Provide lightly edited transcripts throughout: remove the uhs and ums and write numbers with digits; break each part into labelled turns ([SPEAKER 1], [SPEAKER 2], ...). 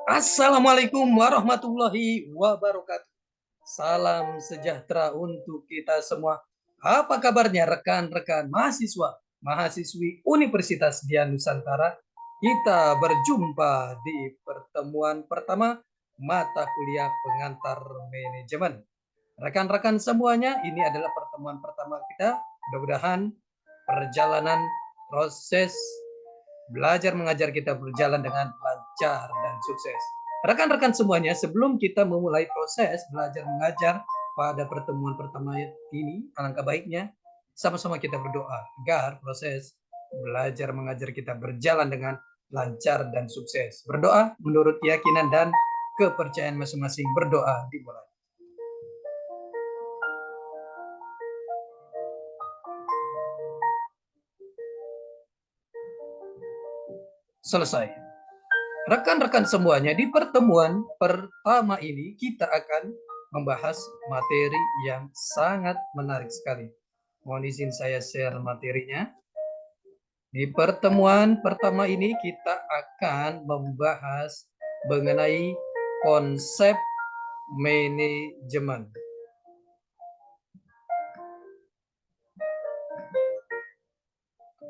[SPEAKER 1] Assalamualaikum warahmatullahi wabarakatuh. Salam sejahtera untuk kita semua. Apa kabarnya rekan-rekan mahasiswa, mahasiswi Universitas Dian Nusantara? Kita berjumpa di pertemuan pertama mata kuliah pengantar manajemen. Rekan-rekan semuanya, ini adalah pertemuan pertama kita. Mudah-mudahan perjalanan proses belajar mengajar kita berjalan dengan lancar dan sukses. Rekan-rekan semuanya, sebelum kita memulai proses belajar mengajar pada pertemuan pertama ini, alangkah baiknya sama-sama kita berdoa agar proses belajar mengajar kita berjalan dengan lancar dan sukses. Berdoa menurut keyakinan dan kepercayaan masing-masing. Berdoa dimulai. Selesai. Rekan-rekan semuanya, di pertemuan pertama ini kita akan membahas materi yang sangat menarik sekali. Mohon izin saya share materinya. Di pertemuan pertama ini kita akan membahas mengenai konsep manajemen.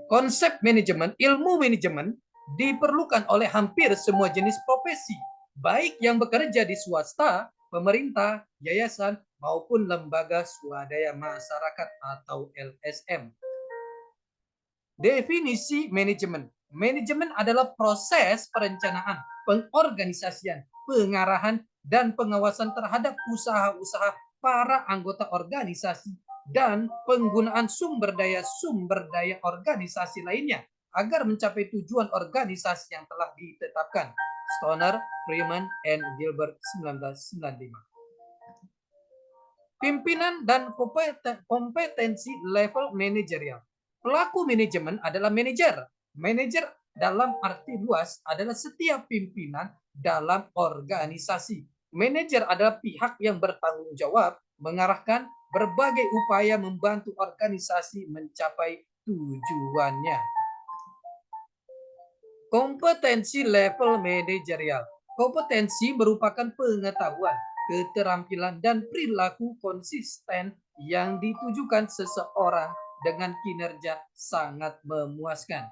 [SPEAKER 1] Konsep manajemen, ilmu manajemen diperlukan oleh hampir semua jenis profesi, baik yang bekerja di swasta, pemerintah, yayasan, maupun lembaga swadaya masyarakat atau LSM. Definisi manajemen. Manajemen adalah proses perencanaan, pengorganisasian, pengarahan, dan pengawasan terhadap usaha-usaha para anggota organisasi dan penggunaan sumber daya organisasi lainnya agar mencapai tujuan organisasi yang telah ditetapkan. Stoner, Freeman, and Gilbert 1995. Pimpinan dan kompetensi level manajerial. Pelaku manajemen adalah manajer. Manajer dalam arti luas adalah setiap pimpinan dalam organisasi. Manajer adalah pihak yang bertanggung jawab mengarahkan berbagai upaya membantu organisasi mencapai tujuannya. Kompetensi level manajerial. Kompetensi merupakan pengetahuan, keterampilan, dan perilaku konsisten yang ditujukan seseorang dengan kinerja sangat memuaskan.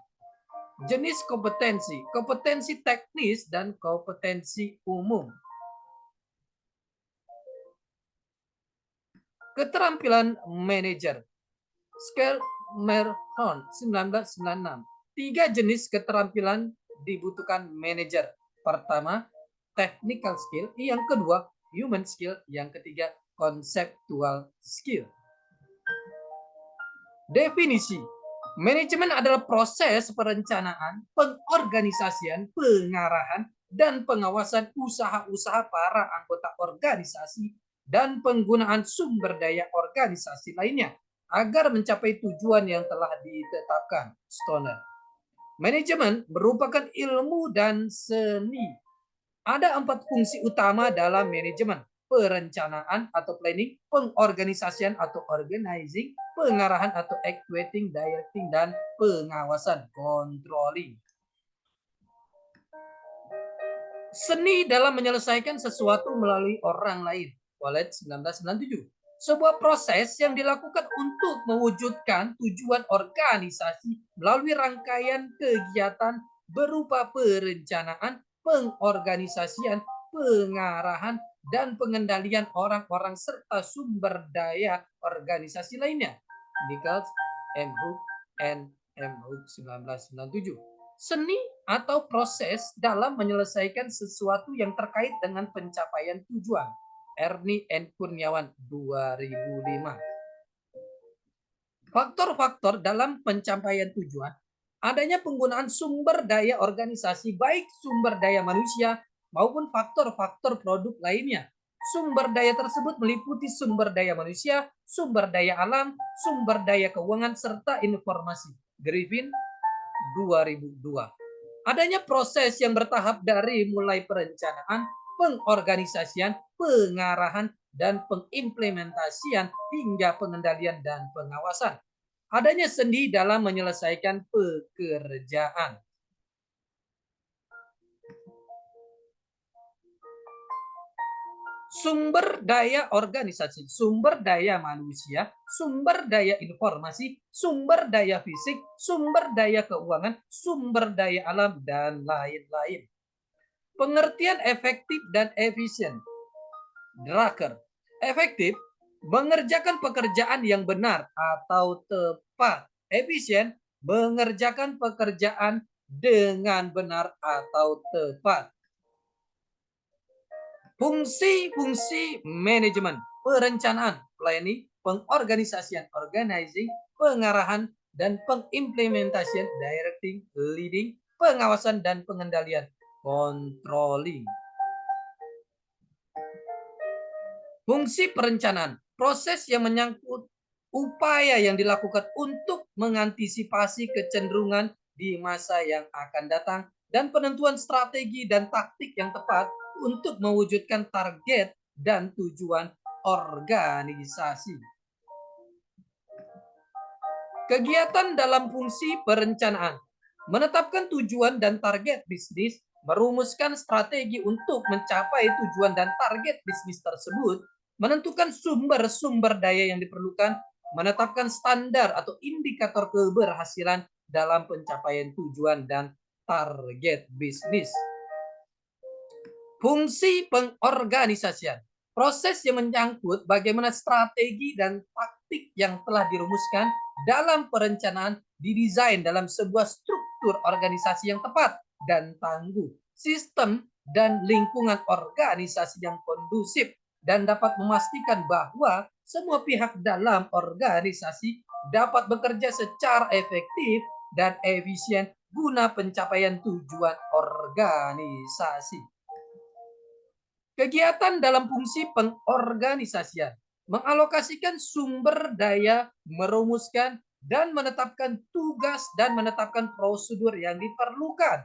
[SPEAKER 1] Jenis kompetensi, kompetensi teknis dan kompetensi umum. Keterampilan manajer. Skelmerhorn 1996. 3 jenis keterampilan dibutuhkan manajer. Pertama, technical skill. Yang kedua, human skill. Yang ketiga, conceptual skill. Definisi. Manajemen adalah proses perencanaan, pengorganisasian, pengarahan, dan pengawasan usaha-usaha para anggota organisasi dan penggunaan sumber daya organisasi lainnya agar mencapai tujuan yang telah ditetapkan. Stoner. Manajemen merupakan ilmu dan seni. Ada 4 fungsi utama dalam manajemen: perencanaan atau planning, pengorganisasian atau organizing, pengarahan atau actuating, directing, dan pengawasan controlling. Seni dalam menyelesaikan sesuatu melalui orang lain. Wallet 1997. Sebuah proses yang dilakukan untuk mewujudkan tujuan organisasi melalui rangkaian kegiatan berupa perencanaan, pengorganisasian, pengarahan, dan pengendalian orang-orang serta sumber daya organisasi lainnya. Nichols, M. Hook, and M. Hook 1997. Seni atau proses dalam menyelesaikan sesuatu yang terkait dengan pencapaian tujuan. Ernie N. Kurniawan 2005. Faktor-faktor dalam pencapaian tujuan: adanya penggunaan sumber daya organisasi, baik sumber daya manusia maupun faktor-faktor produk lainnya. Sumber daya tersebut meliputi sumber daya manusia, sumber daya alam, sumber daya keuangan, serta informasi. Griffin 2002. Adanya proses yang bertahap dari mulai perencanaan, pengorganisasian, pengarahan, dan pengimplementasian hingga pengendalian dan pengawasan. Adanya seni dalam menyelesaikan pekerjaan. Sumber daya organisasi, sumber daya manusia, sumber daya informasi, sumber daya fisik, sumber daya keuangan, sumber daya alam, dan lain-lain. Pengertian efektif dan efisien. Drucker. Efektif, mengerjakan pekerjaan yang benar atau tepat. Efisien, mengerjakan pekerjaan dengan benar atau tepat. Fungsi-fungsi manajemen, perencanaan, planning, pengorganisasian, organizing, pengarahan, dan pengimplementasian, directing, leading, pengawasan dan pengendalian, controlling. Fungsi perencanaan, proses yang menyangkut upaya yang dilakukan untuk mengantisipasi kecenderungan di masa yang akan datang dan penentuan strategi dan taktik yang tepat untuk mewujudkan target dan tujuan organisasi. Kegiatan dalam fungsi perencanaan, menetapkan tujuan dan target bisnis, merumuskan strategi untuk mencapai tujuan dan target bisnis tersebut, menentukan sumber-sumber daya yang diperlukan, menetapkan standar atau indikator keberhasilan dalam pencapaian tujuan dan target bisnis. Fungsi pengorganisasian, proses yang menyangkut bagaimana strategi dan taktik yang telah dirumuskan dalam perencanaan didesain dalam sebuah struktur organisasi yang tepat dan tangguh, sistem dan lingkungan organisasi yang kondusif, dan dapat memastikan bahwa semua pihak dalam organisasi dapat bekerja secara efektif dan efisien guna pencapaian tujuan organisasi. Kegiatan dalam fungsi pengorganisasian, mengalokasikan sumber daya, merumuskan dan menetapkan tugas dan menetapkan prosedur yang diperlukan,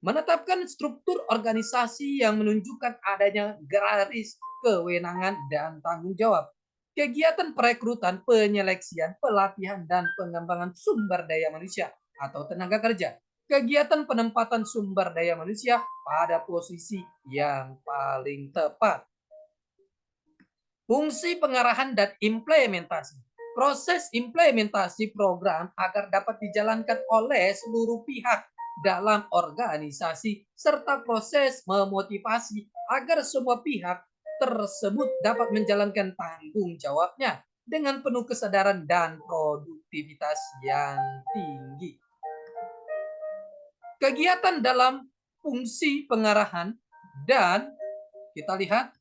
[SPEAKER 1] menetapkan struktur organisasi yang menunjukkan adanya garis kewenangan dan tanggung jawab. Kegiatan perekrutan, penyeleksian, pelatihan, dan pengembangan sumber daya manusia atau tenaga kerja. Kegiatan penempatan sumber daya manusia pada posisi yang paling tepat. Fungsi pengarahan dan implementasi. Proses implementasi program agar dapat dijalankan oleh seluruh pihak dalam organisasi serta proses memotivasi agar semua pihak tersebut dapat menjalankan tanggung jawabnya dengan penuh kesadaran dan produktivitas yang tinggi. Kegiatan dalam fungsi pengarahan dan kita lihat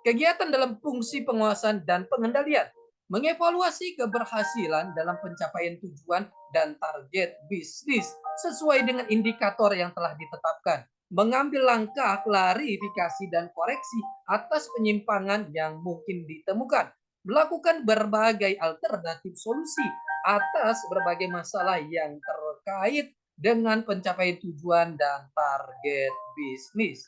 [SPEAKER 1] kegiatan dalam fungsi penguasaan dan pengendalian, mengevaluasi keberhasilan dalam pencapaian tujuan dan target bisnis sesuai dengan indikator yang telah ditetapkan, mengambil langkah klarifikasi dan koreksi atas penyimpangan yang mungkin ditemukan, melakukan berbagai alternatif solusi atas berbagai masalah yang terkait dengan pencapaian tujuan dan target bisnis.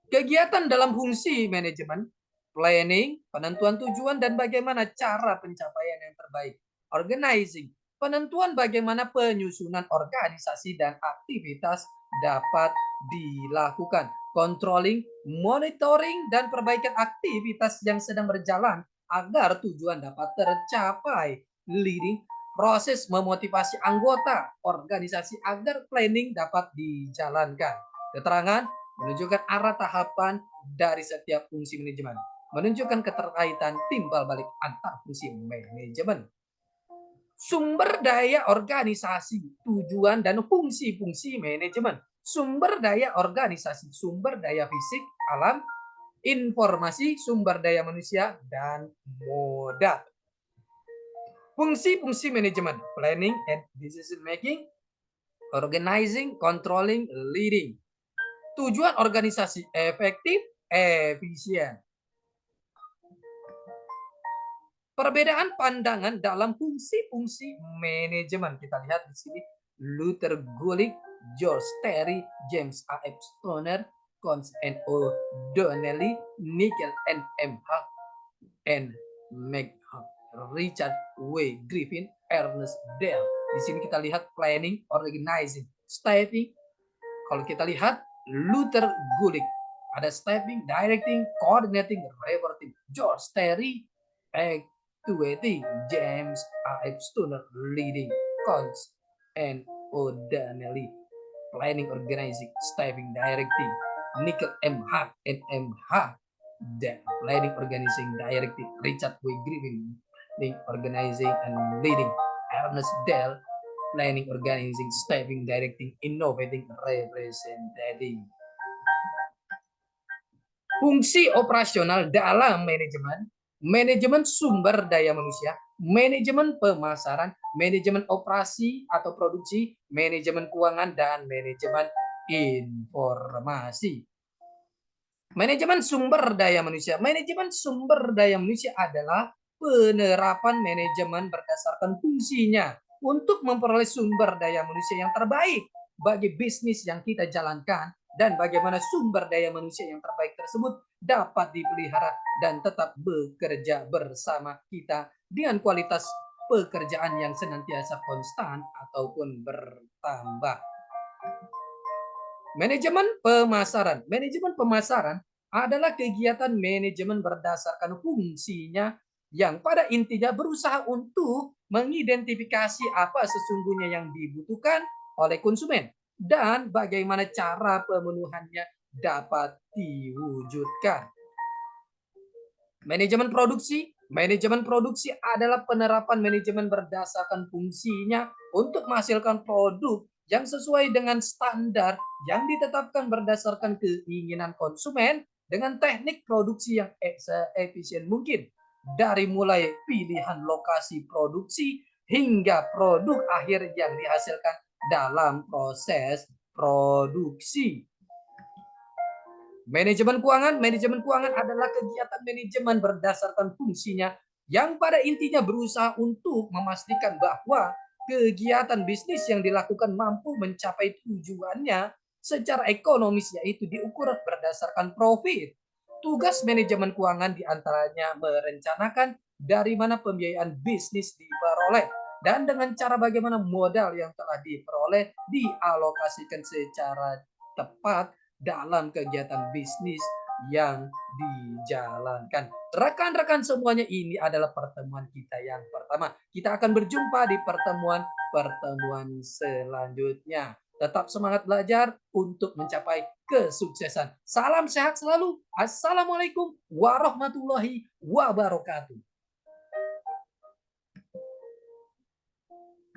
[SPEAKER 1] Kegiatan dalam fungsi manajemen, planning, penentuan tujuan dan bagaimana cara pencapaian yang terbaik. Organizing, penentuan bagaimana penyusunan organisasi dan aktivitas dapat dilakukan. Controlling, monitoring, dan perbaikan aktivitas yang sedang berjalan agar tujuan dapat tercapai. Leading, proses memotivasi anggota organisasi agar planning dapat dijalankan. Keterangan, menunjukkan arah tahapan dari setiap fungsi manajemen, menunjukkan keterkaitan timbal balik antar fungsi manajemen. Sumber daya organisasi, tujuan dan fungsi-fungsi manajemen. Sumber daya organisasi, sumber daya fisik, alam, informasi, sumber daya manusia, dan modal. Fungsi-fungsi manajemen, planning and decision making, organizing, controlling, leading. Tujuan organisasi efektif, efisien. Perbedaan pandangan dalam fungsi-fungsi manajemen. Kita lihat di sini Luther Gulick, George Terry, James A. F. Stoner, Cons N. O. Donnelly, Nickel N. M. Huck, and Richard W. Griffin, Ernest Dale. Di sini kita lihat planning, organizing, staffing. Kalau kita lihat Luther Gulick, Ada staffing, directing, coordinating, reporting. George Terry, actuating. James A.F. Stoner, leading. Cons and O'Donnelly, planning, organizing, staffing, directing. Nickel M. Hart and M. Hart, planning, organizing, directing. Richard W. Griffin, organizing and leading. Ernest Dell, planning, organizing, staffing, directing, innovating, representing. Fungsi operasional dalam manajemen, manajemen sumber daya manusia, manajemen pemasaran, manajemen operasi atau produksi, manajemen keuangan, dan manajemen informasi. Manajemen sumber daya manusia. Manajemen sumber daya manusia adalah penerapan manajemen berdasarkan fungsinya untuk memperoleh sumber daya manusia yang terbaik bagi bisnis yang kita jalankan, dan bagaimana sumber daya manusia yang terbaik tersebut dapat dipelihara dan tetap bekerja bersama kita dengan kualitas pekerjaan yang senantiasa konstan ataupun bertambah. Manajemen pemasaran. Manajemen pemasaran adalah kegiatan manajemen berdasarkan fungsinya yang pada intinya berusaha untuk mengidentifikasi apa sesungguhnya yang dibutuhkan oleh konsumen dan bagaimana cara pemenuhannya dapat diwujudkan. Manajemen produksi. Manajemen produksi adalah penerapan manajemen berdasarkan fungsinya untuk menghasilkan produk yang sesuai dengan standar yang ditetapkan berdasarkan keinginan konsumen dengan teknik produksi yang seefisien mungkin. Dari mulai pilihan lokasi produksi hingga produk akhir yang dihasilkan dalam proses produksi. Manajemen keuangan adalah kegiatan manajemen berdasarkan fungsinya yang pada intinya berusaha untuk memastikan bahwa kegiatan bisnis yang dilakukan mampu mencapai tujuannya secara ekonomis, yaitu diukur berdasarkan profit. Tugas manajemen keuangan diantaranya merencanakan dari mana pembiayaan bisnis diperoleh dan dengan cara bagaimana modal yang telah diperoleh dialokasikan secara tepat dalam kegiatan bisnis yang dijalankan. Rekan-rekan semuanya, ini adalah pertemuan kita yang pertama. Kita akan berjumpa di pertemuan selanjutnya. Tetap semangat belajar untuk mencapai kesuksesan. Salam sehat selalu. Assalamualaikum warahmatullahi wabarakatuh.